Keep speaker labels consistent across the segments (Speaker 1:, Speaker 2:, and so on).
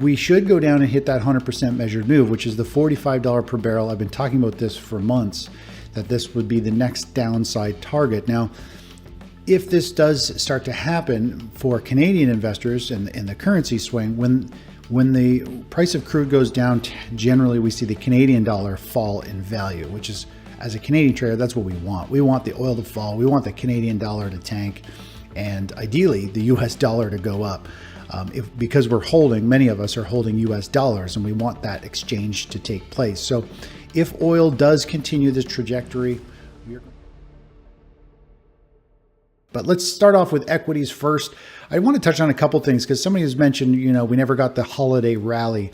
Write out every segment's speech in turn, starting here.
Speaker 1: we should go down and hit that 100% measured move, which is the $45 per barrel. I've been talking about this for months, that this would be the next downside target. Now, if this does start to happen for Canadian investors in the currency swing, when the price of crude goes down, generally we see the Canadian dollar fall in value, which is, as a Canadian trader, that's what we want. We want the oil to fall. We want the Canadian dollar to tank, and ideally the US dollar to go up. Because many of us are holding US dollars, and we want that exchange to take place. So if oil does continue this trajectory, but let's start off with equities first. I want to touch on a couple things because somebody has mentioned, we never got the holiday rally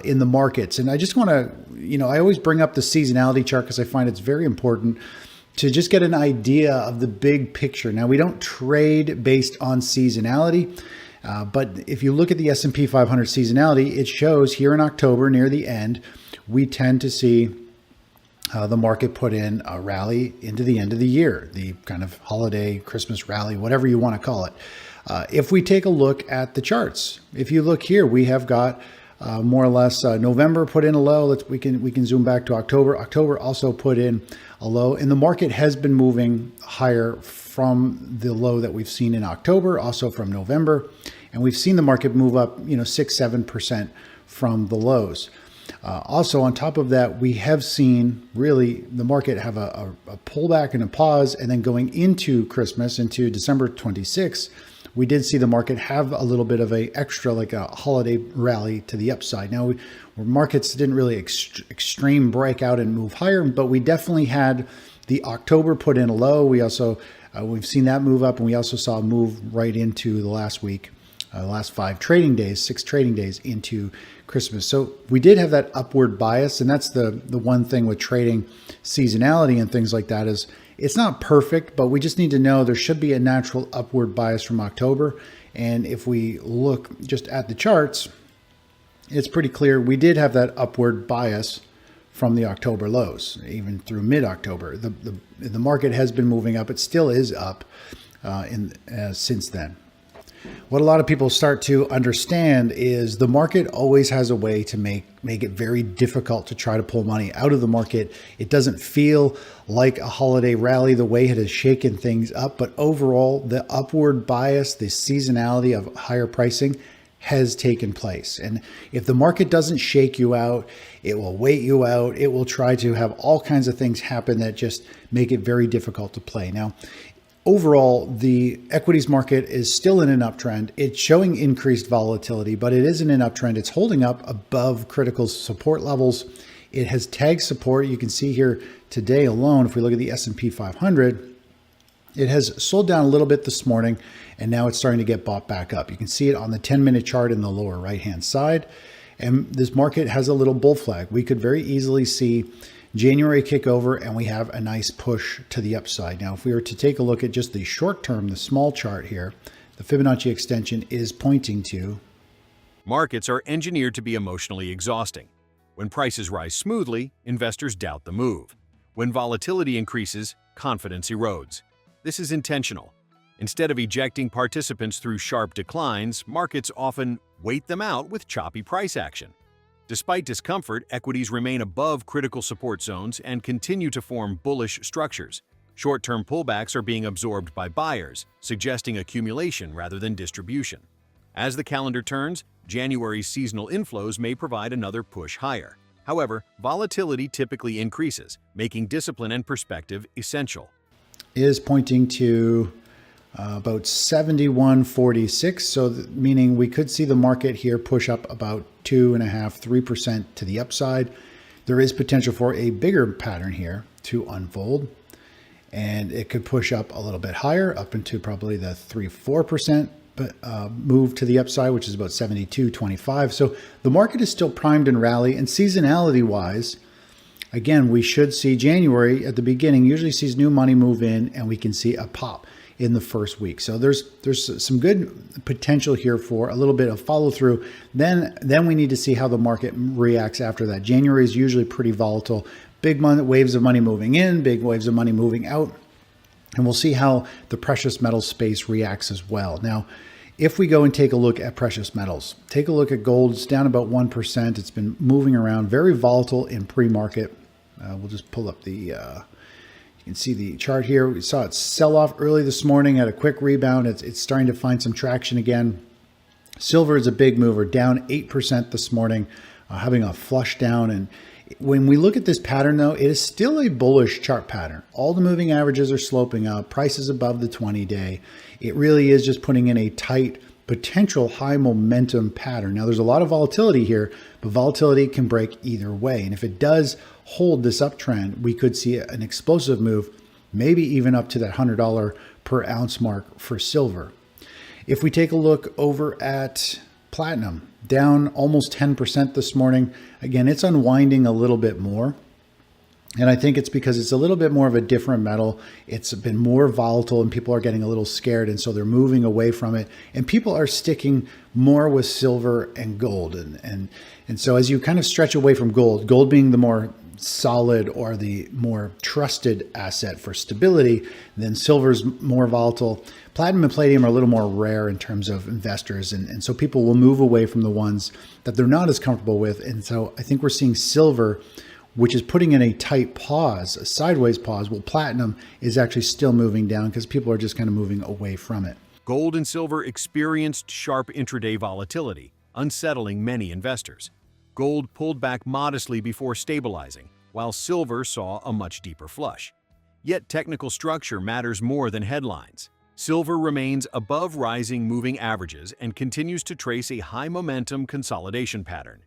Speaker 1: in the markets. And I just want to, I always bring up the seasonality chart because I find it's very important to just get an idea of the big picture. Now, we don't trade based on seasonality, but if you look at the S&P 500 seasonality, it shows here in October near the end, we tend to see the market put in a rally into the end of the year, the kind of holiday, Christmas rally, whatever you want to call it. If we take a look at the charts, if you look here, we have got more or less November put in a low. We can zoom back to October. October also put in a low, and the market has been moving higher from the low that we've seen in October, also from November, and we've seen the market move up, 6-7% from the lows. Also, on top of that, we have seen really the market have a pullback and a pause, and then going into Christmas, into December 26th, we did see the market have a little bit of a extra, like a holiday rally to the upside. Now, markets didn't really extreme break out and move higher, but we definitely had the October put in a low. We also, we've seen that move up, and we also saw a move right into the last week, last 6 trading days into Christmas. So we did have that upward bias, and that's the one thing with trading seasonality and things like that is it's not perfect, but we just need to know there should be a natural upward bias from October. And if we look just at the charts, it's pretty clear we did have that upward bias from the October lows, even through mid-October. The market has been moving up. It still is up since then. What a lot of people start to understand is the market always has a way to make it very difficult to try to pull money out of the market. It doesn't feel like a holiday rally the way it has shaken things up, but overall the upward bias, the seasonality of higher pricing has taken place. And if the market doesn't shake you out, it will wait you out. It will try to have all kinds of things happen that just make it very difficult to play. Now, overall, the equities market is still in an uptrend. It's showing increased volatility, but it is in an uptrend. It's holding up above critical support levels. It has tagged support. You can see here today alone, if we look at the S&P 500, it has sold down a little bit this morning, and now it's starting to get bought back up. You can see it on the 10-minute chart in the lower right-hand side. And this market has a little bull flag. We could very easily see January kick over, and we have a nice push to the upside. Now, if we were to take a look at just the short term, the small chart here, the Fibonacci extension is pointing to.
Speaker 2: Markets are engineered to be emotionally exhausting. When prices rise smoothly, investors doubt the move. When volatility increases, confidence erodes. This is intentional. Instead of ejecting participants through sharp declines, markets often wait them out with choppy price action. Despite discomfort, equities remain above critical support zones and continue to form bullish structures. Short-term pullbacks are being absorbed by buyers, suggesting accumulation rather than distribution. As the calendar turns, January's seasonal inflows may provide another push higher. However, volatility typically increases, making discipline and perspective essential.
Speaker 1: Is pointing to about 71.46, so meaning we could see the market here push up about 2.5–3% to the upside. There is potential for a bigger pattern here to unfold, and it could push up a little bit higher, up into probably the 3–4% move to the upside, which is about 72.25. So the market is still primed and rally, and seasonality wise, again, we should see January at the beginning usually sees new money move in, and we can see a pop in the first week. So there's some good potential here for a little bit of follow through. Then we need to see how the market reacts after that. January is usually pretty volatile. Big waves of money moving in, big waves of money moving out. And we'll see how the precious metal space reacts as well. Now, If we go and take a look at precious metals, take a look at gold. It's down about 1%. It's been moving around, very volatile in pre-market. We'll just pull up the, you can see the chart here. We saw it sell off early this morning, had a quick rebound. It's starting to find some traction again. Silver is a big mover, down 8% this morning, having a flush down. And when we look at this pattern, though, it is still a bullish chart pattern. All the moving averages are sloping up, prices above the 20-day. It really is just putting in a tight, potential high momentum pattern. Now, there's a lot of volatility here, but volatility can break either way. And if it does hold this uptrend, we could see an explosive move, maybe even up to that $100 per ounce mark for silver. If we take a look over at platinum, down almost 10% this morning. Again, it's unwinding a little bit more. And I think it's because it's a little bit more of a different metal. It's been more volatile and people are getting a little scared. And so they're moving away from it. And people are sticking more with silver and gold. And so as you kind of stretch away from gold being the more solid or the more trusted asset for stability, then silver's more volatile. Platinum and palladium are a little more rare in terms of investors. And so people will move away from the ones that they're not as comfortable with. And so I think we're seeing silver, which is putting in a tight pause, a sideways pause, while platinum is actually still moving down because people are just kind of moving away from it.
Speaker 2: Gold and silver experienced sharp intraday volatility, unsettling many investors. Gold pulled back modestly before stabilizing, while silver saw a much deeper flush. Yet technical structure matters more than headlines. Silver remains above rising moving averages and continues to trace a high momentum consolidation pattern.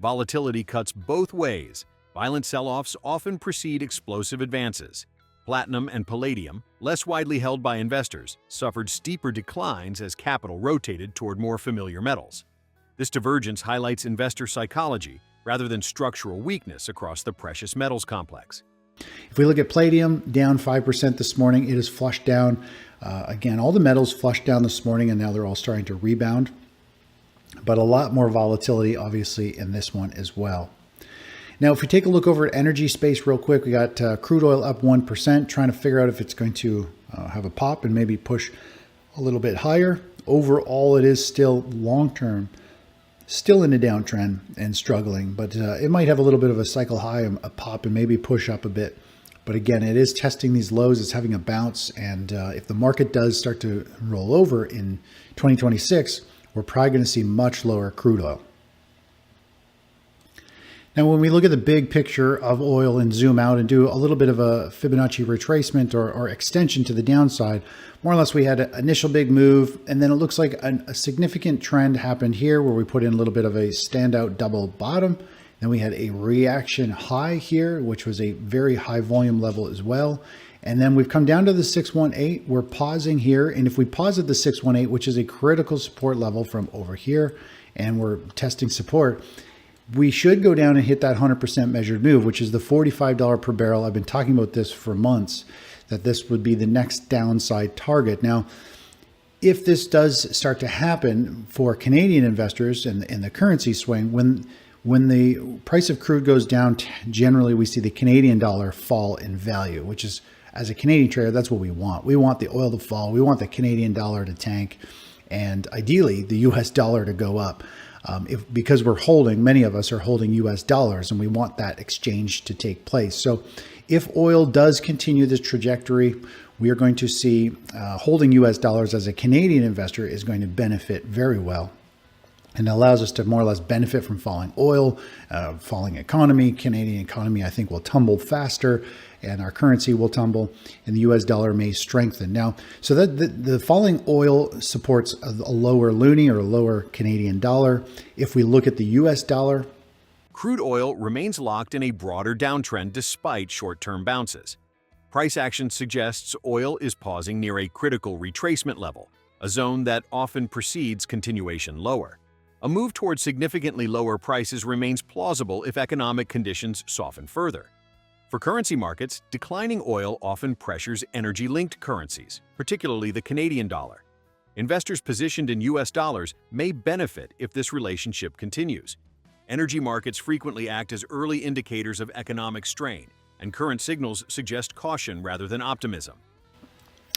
Speaker 2: Volatility cuts both ways. Violent sell-offs often precede explosive advances. Platinum and palladium, less widely held by investors, suffered steeper declines as capital rotated toward more familiar metals. This divergence highlights investor psychology rather than structural weakness across the precious metals complex.
Speaker 1: If we look at palladium, down 5% this morning, it is flushed down. Again, all the metals flushed down this morning and now they're all starting to rebound. But a lot more volatility, obviously, in this one as well. Now, if we take a look over at energy space real quick, we got crude oil up 1%, trying to figure out if it's going to have a pop and maybe push a little bit higher. Overall, it is still long-term, still in a downtrend and struggling, but it might have a little bit of a cycle high, a pop, and maybe push up a bit. But again, it is testing these lows. It's having a bounce. And if the market does start to roll over in 2026, we're probably going to see much lower crude oil. Now, when we look at the big picture of oil and zoom out and do a little bit of a Fibonacci retracement or extension to the downside, more or less we had an initial big move, and then it looks like a significant trend happened here where we put in a little bit of a standout double bottom. Then we had a reaction high here, which was a very high volume level as well. And then we've come down to the 618. We're pausing here. And if we pause at the 618, which is a critical support level from over here, and we're testing support, we should go down and hit that 100% measured move, which is the $45 per barrel. I've been talking about this for months, that this would be the next downside target. Now, if this does start to happen for Canadian investors and the currency swing, when the price of crude goes down, generally we see the Canadian dollar fall in value, which is, as a Canadian trader, that's what we want. We want the oil to fall. We want the Canadian dollar to tank, and ideally the US dollar to go up. Because many of us are holding US dollars, and we want that exchange to take place. So if oil does continue this trajectory, we are going to see holding US dollars as a Canadian investor is going to benefit very well. And it allows us to more or less benefit from falling oil, falling economy. Canadian economy, I think, will tumble faster, and our currency will tumble, and the US dollar may strengthen. Now, so that the falling oil supports a lower loonie or a lower Canadian dollar. If we look at the US dollar,
Speaker 2: Crude oil remains locked in a broader downtrend despite short-term bounces. Price action suggests oil is pausing near a critical retracement level, a zone that often precedes continuation lower. A move towards significantly lower prices remains plausible if economic conditions soften further. For currency markets, declining oil often pressures energy-linked currencies, particularly the Canadian dollar. Investors positioned in US dollars may benefit if this relationship continues. Energy markets frequently act as early indicators of economic strain, and current signals suggest caution rather than optimism.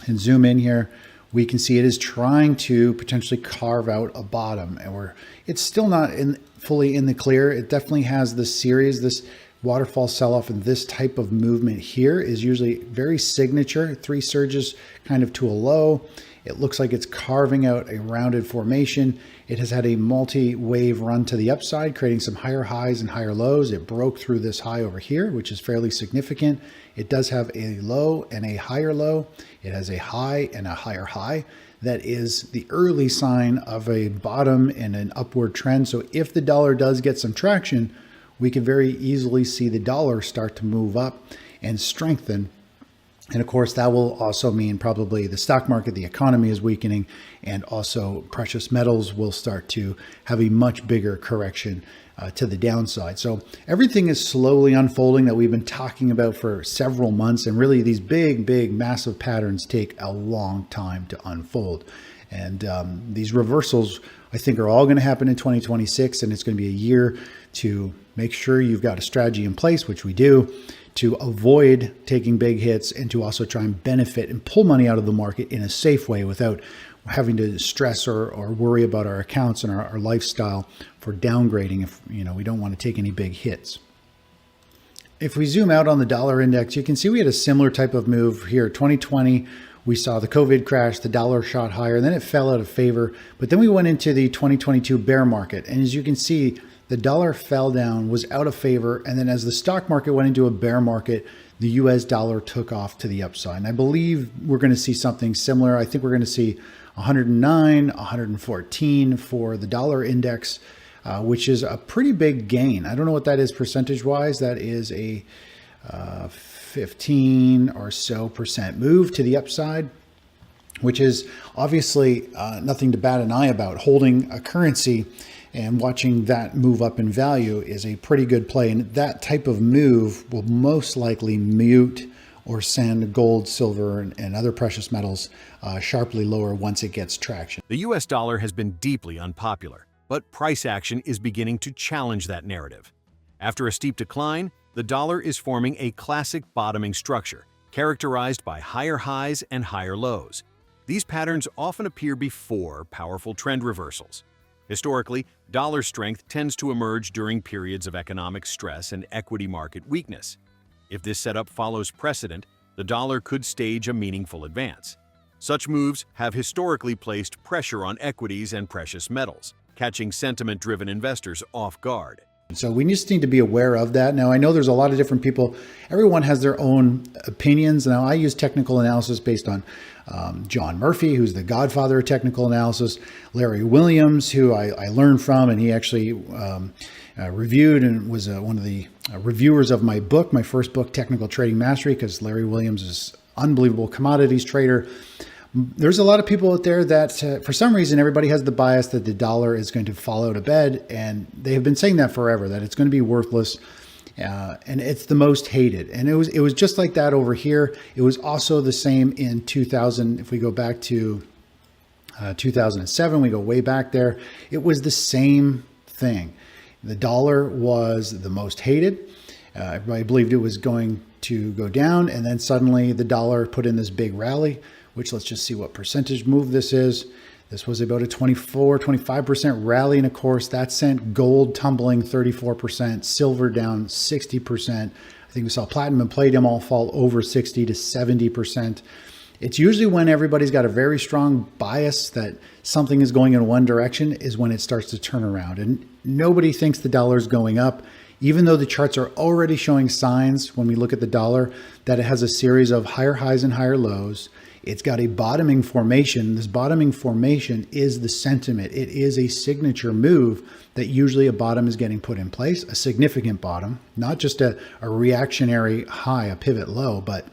Speaker 1: and zoom in here, we can see it is trying to potentially carve out a bottom, and it's still not fully in the clear. It definitely has this series, this waterfall sell-off, and this type of movement here is usually very signature. 3 surges kind of to a low. It looks like it's carving out a rounded formation. It has had a multi-wave run to the upside, creating some higher highs and higher lows. It broke through this high over here, which is fairly significant. It does have a low and a higher low. It has a high and a higher high. That is the early sign of a bottom and an upward trend. So if the dollar does get some traction, we can very easily see the dollar start to move up and strengthen. And of course, that will also mean probably the stock market, the economy is weakening, and also precious metals will start to have a much bigger correction to the downside. So everything is slowly unfolding that we've been talking about for several months. And really these big, massive patterns take a long time to unfold. And these reversals, I think, are all going to happen in 2026. And it's going to be a year to make sure you've got a strategy in place, which we do, to avoid taking big hits and to also try and benefit and pull money out of the market in a safe way without having to stress or worry about our accounts and our lifestyle for downgrading if we don't want to take any big hits. If we zoom out on the dollar index, you can see we had a similar type of move here. 2020, we saw the COVID crash, the dollar shot higher, and then it fell out of favor. But then we went into the 2022 bear market. And as you can see, the dollar fell down, was out of favor. And then as the stock market went into a bear market, the US dollar took off to the upside. And I believe we're going to see something similar. I think we're going to see 109, 114 for the dollar index, which is a pretty big gain. I don't know what that is percentage-wise. That is a 15 or so percent move to the upside, which is obviously nothing to bat an eye about. Holding a currency and watching that move up in value is a pretty good play. And that type of move will most likely mute or send gold, silver, and other precious metals sharply lower once it gets traction.
Speaker 2: The US dollar has been deeply unpopular, but price action is beginning to challenge that narrative. After a steep decline, the dollar is forming a classic bottoming structure, characterized by higher highs and higher lows. These patterns often appear before powerful trend reversals. Historically, dollar strength tends to emerge during periods of economic stress and equity market weakness. If this setup follows precedent, the dollar could stage a meaningful advance. Such moves have historically placed pressure on equities and precious metals, catching sentiment-driven investors off guard.
Speaker 1: So we just need to be aware of that. Now, I know there's a lot of different people. Everyone has their own opinions. Now, I use technical analysis based on John Murphy, who's the godfather of technical analysis, Larry Williams, who I learned from, and he actually reviewed and was one of the reviewers of my book, my first book, Technical Trading Mastery, because Larry Williams is an unbelievable commodities trader. There's a lot of people out there that for some reason, everybody has the bias that the dollar is going to fall out of bed. And they have been saying that forever, that it's going to be worthless. And it's the most hated. And it was just like that over here. It was also the same in 2000. If we go back to 2007, we go way back there. It was the same thing. The dollar was the most hated. Everybody believed it was going to go down. And then suddenly the dollar put in this big rally, which let's just see what percentage move this is. This was about a 25% rally. And of course, that sent gold tumbling 34%, silver down 60%. I think we saw platinum and palladium all fall over 60 to 70%. It's usually when everybody's got a very strong bias that something is going in one direction is when it starts to turn around. And nobody thinks the dollar is going up, even though the charts are already showing signs when we look at the dollar that it has a series of higher highs and higher lows. It's got a bottoming formation. This bottoming formation is the sentiment. It is a signature move that usually a bottom is getting put in place, a significant bottom, not just a reactionary high, a pivot low, but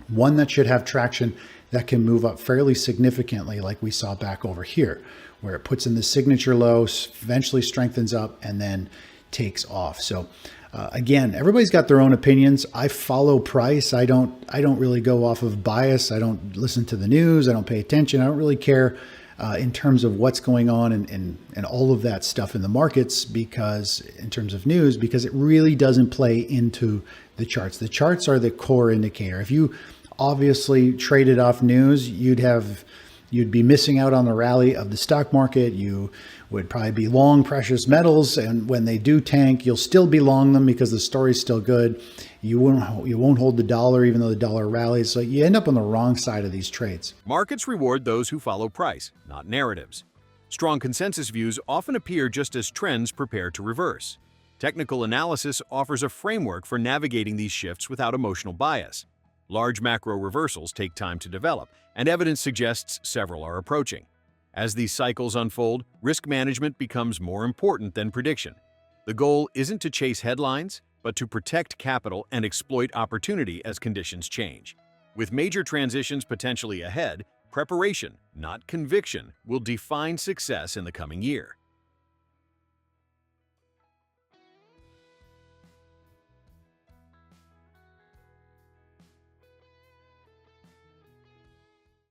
Speaker 1: one that should have traction that can move up fairly significantly like we saw back over here, where it puts in the signature low, eventually strengthens up, and then takes off. So again, everybody's got their own opinions. I follow price. I don't really go off of bias. I don't listen to the news. I don't pay attention. I don't really care in terms of what's going on and all of that stuff in the markets, because in terms of news, because it really doesn't play into the charts. The charts are the core indicator. If you obviously traded off news, you'd have you'd be missing out on the rally of the stock market. You would probably be long precious metals, and when they do tank, you'll still be long them because the story's still good. You won't hold the dollar even though the dollar rallies. So you end up on the wrong side of these trades.
Speaker 2: Markets reward those who follow price, not narratives. Strong consensus views often appear just as trends prepare to reverse. Technical analysis offers a framework for navigating these shifts without emotional bias. Large macro reversals take time to develop, and evidence suggests several are approaching. As these cycles unfold, risk management becomes more important than prediction. The goal isn't to chase headlines, but to protect capital and exploit opportunity as conditions change. With major transitions potentially ahead, preparation, not conviction, will define success in the coming year.